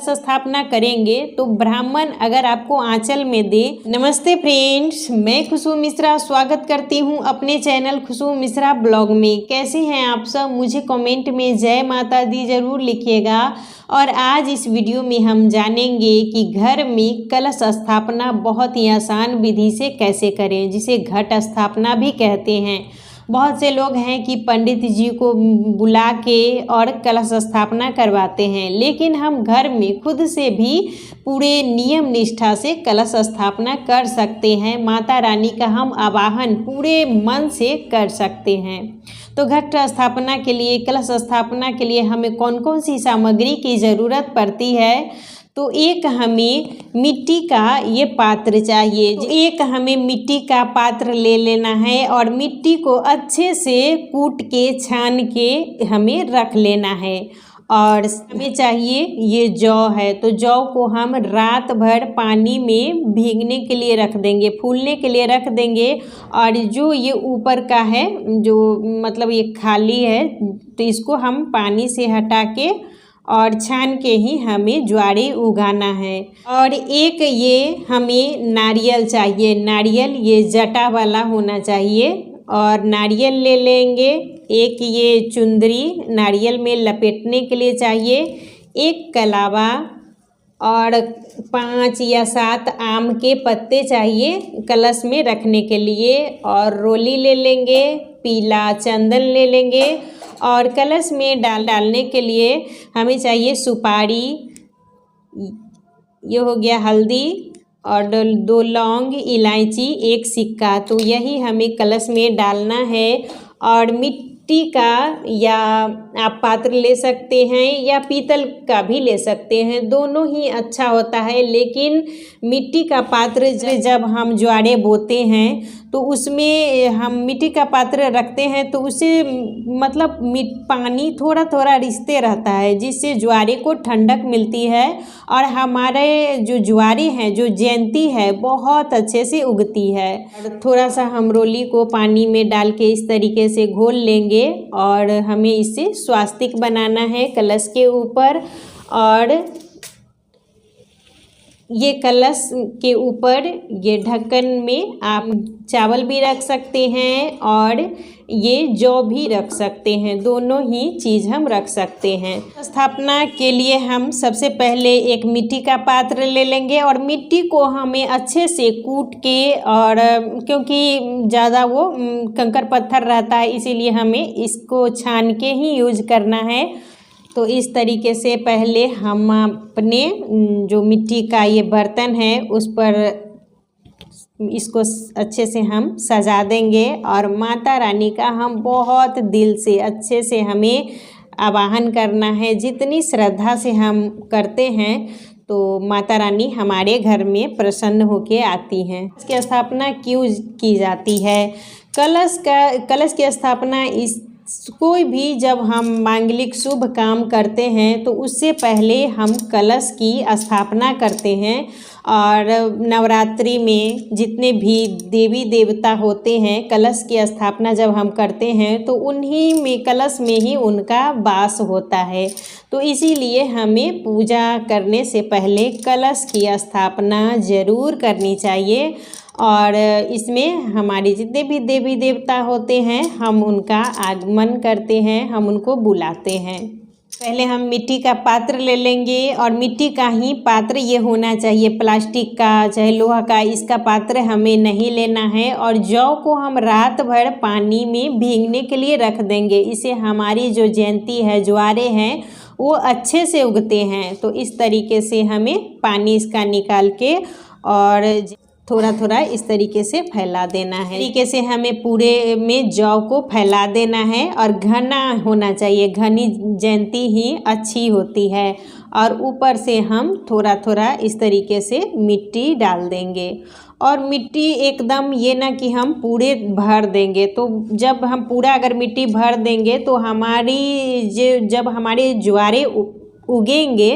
स्थापना करेंगे तो ब्राह्मण अगर आपको आंचल में दे। नमस्ते फ्रेंड्स, मैं खुशबू मिश्रा स्वागत करती हूं अपने चैनल खुशबू मिश्रा ब्लॉग में। कैसे हैं आप सब? मुझे कमेंट में जय माता दी जरूर लिखिएगा। और आज इस वीडियो में हम जानेंगे कि घर में कलश स्थापना बहुत ही आसान विधि से कैसे करें, जिसे घट स्थापना भी कहते हैं। बहुत से लोग हैं कि पंडित जी को बुला के और कलश स्थापना करवाते हैं, लेकिन हम घर में खुद से भी पूरे नियम निष्ठा से कलश स्थापना कर सकते हैं। माता रानी का हम आवाहन पूरे मन से कर सकते हैं। तो घट स्थापना के लिए, कलश स्थापना के लिए हमें कौन कौन सी सामग्री की ज़रूरत पड़ती है? तो एक हमें मिट्टी का ये पात्र चाहिए। एक हमें मिट्टी का पात्र ले लेना है और मिट्टी को अच्छे से कूट के छान के हमें रख लेना है। और हमें चाहिए ये जौ है, तो जौ को हम रात भर पानी में भीगने के लिए रख देंगे, फूलने के लिए रख देंगे। और जो ये ऊपर का है, जो मतलब ये खाली है, तो इसको हम पानी से हटा के और छान के ही हमें ज्वारे उगाना है। और एक ये हमें नारियल चाहिए। नारियल ये जटा वाला होना चाहिए और नारियल ले लेंगे। एक ये चुंदरी नारियल में लपेटने के लिए चाहिए, एक कलावा और 5 या 7 आम के पत्ते चाहिए कलश में रखने के लिए। और रोली ले लेंगे, पीला चंदन ले लेंगे। और कलश में डालने के लिए हमें चाहिए सुपारी, ये हो गया हल्दी और 2 लौंग, इलायची, 1 सिक्का। तो यही हमें कलश में डालना है। और मिट्टी का या आप पात्र ले सकते हैं या पीतल का भी ले सकते हैं, दोनों ही अच्छा होता है। लेकिन मिट्टी का पात्र जब हम ज्वारे बोते हैं तो उसमें हम मिट्टी का पात्र रखते हैं तो उससे मतलब पानी थोड़ा थोड़ा रिसते रहता है, जिससे ज्वारे को ठंडक मिलती है और हमारे जो ज्वारे हैं, जो जयंती है, बहुत अच्छे से उगती है। और थोड़ा सा हम रोली को पानी में डाल के इस तरीके से घोल लेंगे और हमें इससे स्वास्तिक बनाना है कलश के ऊपर। और ये कलश के ऊपर ये ढक्कन में आप चावल भी रख सकते हैं और ये जौ भी रख सकते हैं, दोनों ही चीज़ हम रख सकते हैं। स्थापना के लिए हम सबसे पहले एक मिट्टी का पात्र ले लेंगे और मिट्टी को हमें अच्छे से कूट के, और क्योंकि ज़्यादा वो कंकड़ पत्थर रहता है, इसीलिए हमें इसको छान के ही यूज करना है। तो इस तरीके से पहले हम अपने जो मिट्टी का ये बर्तन है उस पर इसको अच्छे से हम सजा देंगे। और माता रानी का हम बहुत दिल से अच्छे से हमें आवाहन करना है। जितनी श्रद्धा से हम करते हैं तो माता रानी हमारे घर में प्रसन्न होके आती हैं। इसकी स्थापना क्यों की जाती है? कलश की स्थापना कोई भी जब हम मांगलिक शुभ काम करते हैं तो उससे पहले हम कलश की स्थापना करते हैं। और नवरात्रि में जितने भी देवी देवता होते हैं, कलश की स्थापना जब हम करते हैं तो उन्हीं में, कलश में ही उनका वास होता है। तो इसीलिए हमें पूजा करने से पहले कलश की स्थापना ज़रूर करनी चाहिए। और इसमें हमारे जितने भी देवी देवता होते हैं हम उनका आगमन करते हैं, हम उनको बुलाते हैं। पहले हम मिट्टी का पात्र ले लेंगे और मिट्टी का ही पात्र ये होना चाहिए, प्लास्टिक का चाहे लोहा का, इसका पात्र हमें नहीं लेना है। और जौ को हम रात भर पानी में भीगने के लिए रख देंगे, इसे हमारी जो जयंती है, ज्वारे हैं, वो अच्छे से उगते हैं। तो इस तरीके से हमें पानी इसका निकाल के और थोड़ा थोड़ा इस तरीके से फैला देना है। तरीके से हमें पूरे में जौ को फैला देना है और घना होना चाहिए, घनी जयंती ही अच्छी होती है। और ऊपर से हम थोड़ा थोड़ा इस तरीके से मिट्टी डाल देंगे। और मिट्टी एकदम ये ना कि हम पूरे भर देंगे, तो जब हम पूरा अगर मिट्टी भर देंगे तो जब हमारे ज्वारे उगेंगे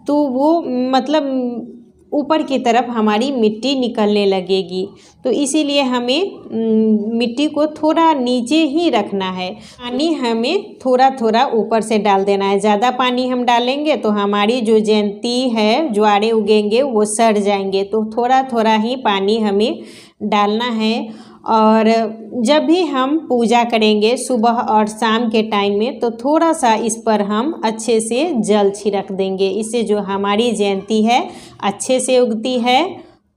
तो वो मतलब ऊपर की तरफ हमारी मिट्टी निकलने लगेगी। तो इसीलिए हमें मिट्टी को थोड़ा नीचे ही रखना है। पानी हमें थोड़ा थोड़ा ऊपर से डाल देना है। ज़्यादा पानी हम डालेंगे तो हमारी जो जयंती है, ज्वारे उगेंगे वो सड़ जाएंगे। तो थोड़ा थोड़ा ही पानी हमें डालना है। और जब भी हम पूजा करेंगे सुबह और शाम के टाइम में, तो थोड़ा सा इस पर हम अच्छे से जल छिड़क देंगे। इससे जो हमारी जयंती है अच्छे से उगती है।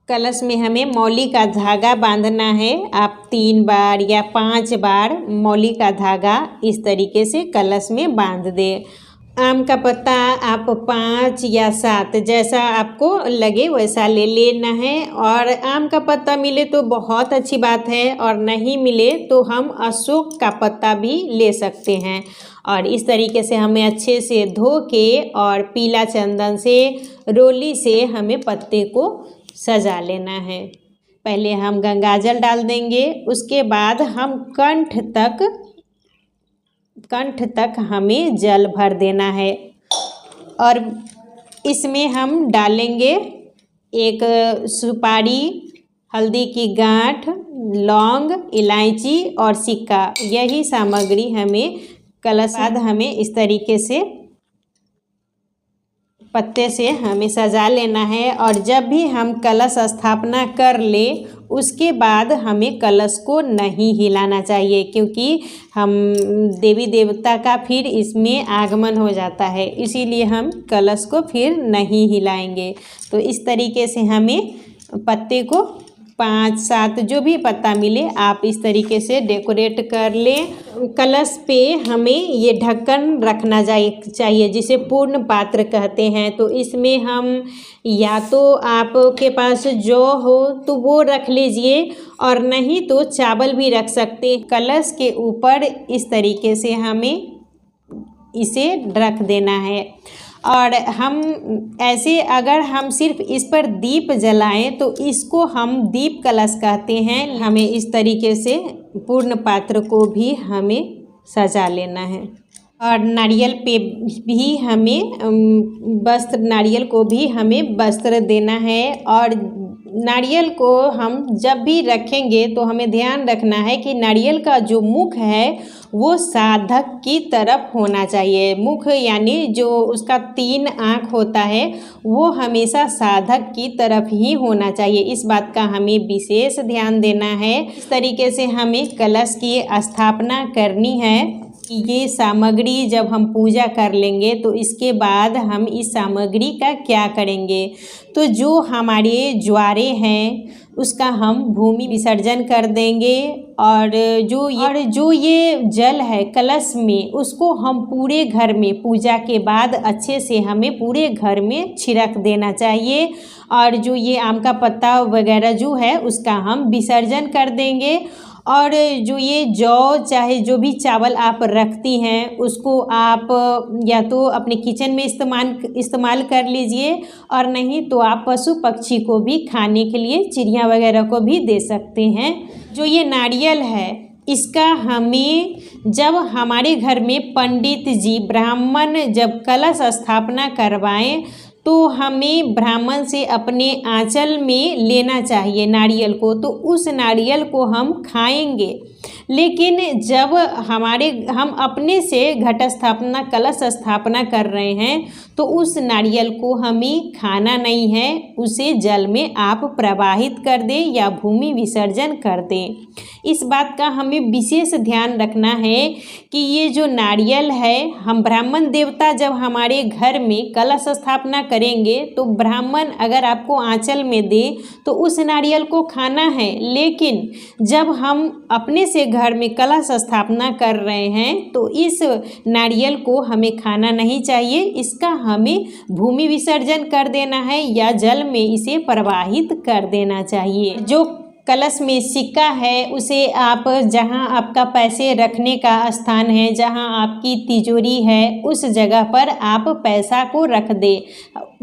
कलश में हमें मौली का धागा बांधना है। आप 3 बार या 5 बार मौली का धागा इस तरीके से कलश में बांध दें। आम का पत्ता आप 5 या 7 जैसा आपको लगे वैसा ले लेना है। और आम का पत्ता मिले तो बहुत अच्छी बात है, और नहीं मिले तो हम अशोक का पत्ता भी ले सकते हैं। और इस तरीके से हमें अच्छे से धो के और पीला चंदन से, रोली से हमें पत्ते को सजा लेना है। पहले हम गंगाजल डाल देंगे, उसके बाद हम कंठ तक हमें जल भर देना है। और इसमें हम डालेंगे एक सुपारी, हल्दी की गांठ, लौंग, इलायची और सिक्का। यही सामग्री हमें कलश बाद हमें इस तरीके से पत्ते से हमें सजा लेना है। और जब भी हम कलश स्थापना कर ले उसके बाद हमें कलश को नहीं हिलाना चाहिए, क्योंकि हम देवी देवता का फिर इसमें आगमन हो जाता है। इसीलिए हम कलश को फिर नहीं हिलाएंगे। तो इस तरीके से हमें पत्ते को 5-7 जो भी पत्ता मिले आप इस तरीके से डेकोरेट कर लें। कलश पे हमें ये ढक्कन रखना चाहिए जिसे पूर्ण पात्र कहते हैं। तो इसमें हम या तो आपके पास जौ हो तो वो रख लीजिए, और नहीं तो चावल भी रख सकते हैं। कलश के ऊपर इस तरीके से हमें इसे रख देना है। और हम ऐसे अगर हम सिर्फ इस पर दीप जलाएं तो इसको हम दीप कलश कहते हैं। हमें इस तरीके से पूर्ण पात्र को भी हमें सजा लेना है। और नारियल पे भी हमें वस्त्र, नारियल को भी हमें वस्त्र देना है। और नारियल को हम जब भी रखेंगे तो हमें ध्यान रखना है कि नारियल का जो मुख है वो साधक की तरफ होना चाहिए। मुख यानी जो उसका 3 आँख होता है वो हमेशा साधक की तरफ ही होना चाहिए। इस बात का हमें विशेष ध्यान देना है। इस तरीके से हमें कलश की स्थापना करनी है। ये सामग्री जब हम पूजा कर लेंगे तो इसके बाद हम इस सामग्री का क्या करेंगे, तो जो हमारे ज्वारे हैं उसका हम भूमि विसर्जन कर देंगे। और जो ये जल है कलश में उसको हम पूरे घर में पूजा के बाद अच्छे से हमें पूरे घर में छिड़क देना चाहिए। और जो ये आम का पत्ता वगैरह जो है उसका हम विसर्जन कर देंगे। और जो ये जौ चाहे जो भी चावल आप रखती हैं उसको आप या तो अपने किचन में इस्तेमाल कर लीजिए, और नहीं तो आप पशु पक्षी को भी खाने के लिए, चिड़िया वगैरह को भी दे सकते हैं। जो ये नारियल है इसका हमें जब हमारे घर में पंडित जी ब्राह्मण जब कलश स्थापना करवाएं तो हमें ब्राह्मण से अपने आंचल में लेना चाहिए नारियल को। तो उस नारियल को हम खाएंगे, लेकिन जब हम अपने से घट स्थापना कलश स्थापना कर रहे हैं तो उस नारियल को हमें खाना नहीं है, उसे जल में आप प्रवाहित कर दें या भूमि विसर्जन कर दें। इस बात का हमें विशेष ध्यान रखना है कि ये जो नारियल है, हम ब्राह्मण देवता जब हमारे घर में कलश स्थापना करेंगे तो ब्राह्मण अगर आपको आंचल में दे तो उस नारियल को खाना है। लेकिन जब हम अपने से घर में कलश स्थापना कर रहे हैं तो इस नारियल को हमें खाना नहीं चाहिए, इसका हमें भूमि विसर्जन कर देना है या जल में इसे प्रवाहित कर देना चाहिए। जो कलश में सिक्का है उसे आप जहां आपका पैसे रखने का स्थान है, जहां आपकी तिजोरी है, उस जगह पर आप पैसा को रख दें।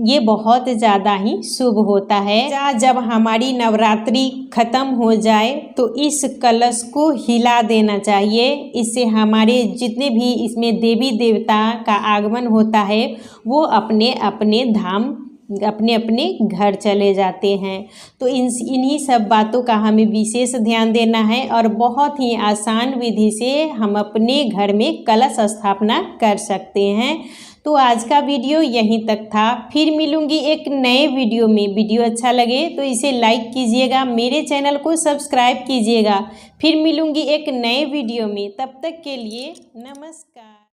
ये बहुत ज़्यादा ही शुभ होता है। जब हमारी नवरात्रि ख़त्म हो जाए तो इस कलश को हिला देना चाहिए। इससे हमारे जितने भी इसमें देवी देवता का आगमन होता है वो अपने अपने धाम अपने अपने घर चले जाते हैं। तो इन्हीं सब बातों का हमें विशेष ध्यान देना है और बहुत ही आसान विधि से हम अपने घर में कलश स्थापना कर सकते हैं। तो आज का वीडियो यहीं तक था। फिर मिलूंगी एक नए वीडियो में। वीडियो अच्छा लगे तो इसे लाइक कीजिएगा, मेरे चैनल को सब्सक्राइब कीजिएगा। फिर मिलूंगी एक नए वीडियो में, तब तक के लिए नमस्कार।